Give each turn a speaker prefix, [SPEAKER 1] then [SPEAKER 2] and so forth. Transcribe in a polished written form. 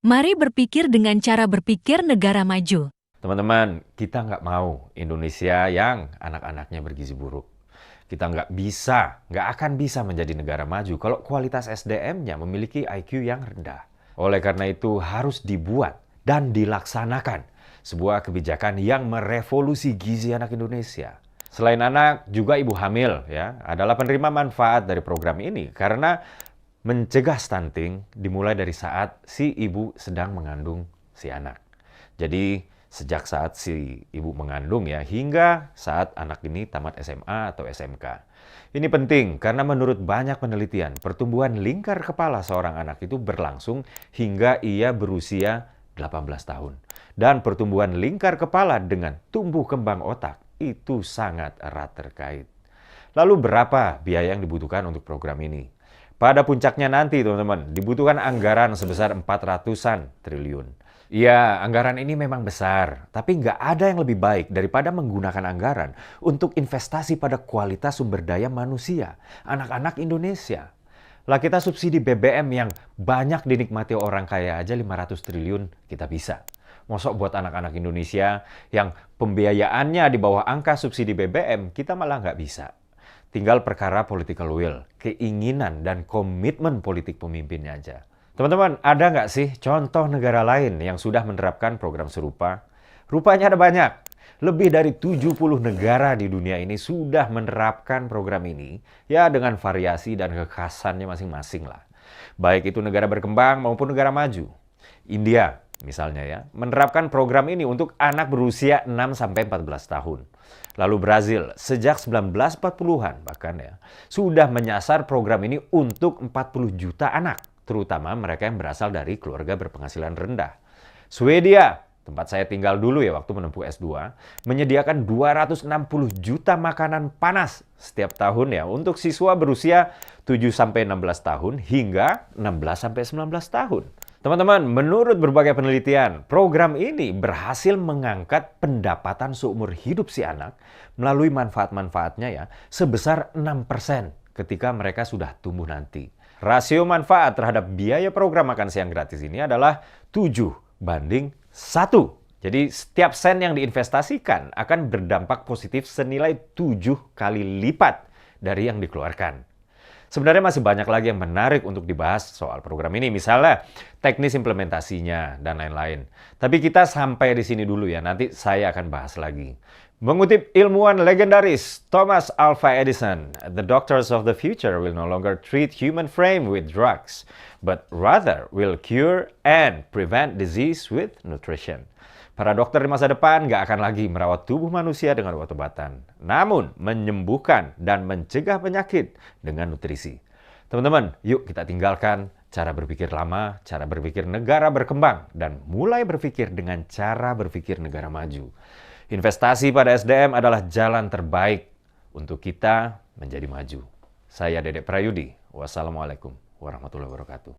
[SPEAKER 1] Mari berpikir dengan cara berpikir negara maju.
[SPEAKER 2] Teman-teman, kita nggak mau Indonesia yang anak-anaknya bergizi buruk. Kita nggak akan bisa menjadi negara maju kalau kualitas SDM-nya memiliki IQ yang rendah. Oleh karena itu harus dibuat dan dilaksanakan sebuah kebijakan yang merevolusi gizi anak Indonesia. Selain anak, juga ibu hamil ya adalah penerima manfaat dari program ini karena mencegah stunting dimulai dari saat si ibu sedang mengandung si anak. Jadi sejak saat si ibu mengandung ya hingga saat anak ini tamat SMA atau SMK. Ini penting karena menurut banyak penelitian, pertumbuhan lingkar kepala seorang anak itu berlangsung hingga ia berusia 18 tahun. Dan pertumbuhan lingkar kepala dengan tumbuh kembang otak itu sangat erat terkait. Lalu berapa biaya yang dibutuhkan untuk program ini? Pada puncaknya nanti, teman-teman, dibutuhkan anggaran sebesar 400-an triliun. Ya, anggaran ini memang besar, tapi nggak ada yang lebih baik daripada menggunakan anggaran untuk investasi pada kualitas sumber daya manusia, anak-anak Indonesia. Lah kita subsidi BBM yang banyak dinikmati orang kaya aja 500 triliun kita bisa. Mosok buat anak-anak Indonesia yang pembiayaannya di bawah angka subsidi BBM, kita malah nggak bisa. Tinggal perkara political will, keinginan dan komitmen politik pemimpinnya aja. Teman-teman, ada nggak sih contoh negara lain yang sudah menerapkan program serupa? Rupanya ada banyak. Lebih dari 70 negara di dunia ini sudah menerapkan program ini, ya dengan variasi dan kekhasannya masing-masing lah. Baik itu negara berkembang maupun negara maju. India, misalnya ya, menerapkan program ini untuk anak berusia 6-14 tahun. Lalu Brazil, sejak 1940-an bahkan ya, sudah menyasar program ini untuk 40 juta anak, terutama mereka yang berasal dari keluarga berpenghasilan rendah. Swedia, tempat saya tinggal dulu ya waktu menempuh S2, menyediakan 260 juta makanan panas setiap tahun ya untuk siswa berusia 7-16 tahun hingga 16-19 tahun. Teman-teman, menurut berbagai penelitian, program ini berhasil mengangkat pendapatan seumur hidup si anak melalui manfaat-manfaatnya ya sebesar 6% ketika mereka sudah tumbuh nanti. Rasio manfaat terhadap biaya program makan siang gratis ini adalah 7:1. Jadi setiap sen yang diinvestasikan akan berdampak positif senilai 7 kali lipat dari yang dikeluarkan. Sebenarnya masih banyak lagi yang menarik untuk dibahas soal program ini, misalnya teknis implementasinya dan lain-lain. Tapi kita sampai di sini dulu ya, nanti saya akan bahas lagi. Mengutip ilmuwan legendaris Thomas Alva Edison, the doctors of the future will no longer treat human frame with drugs, but rather will cure and prevent disease with nutrition. Para dokter di masa depan nggak akan lagi merawat tubuh manusia dengan obat-obatan, namun menyembuhkan dan mencegah penyakit dengan nutrisi. Teman-teman, yuk kita tinggalkan cara berpikir lama, cara berpikir negara berkembang, dan mulai berpikir dengan cara berpikir negara maju. Investasi pada SDM adalah jalan terbaik untuk kita menjadi maju. Saya Dedek Prayudi. Wassalamualaikum warahmatullahi wabarakatuh.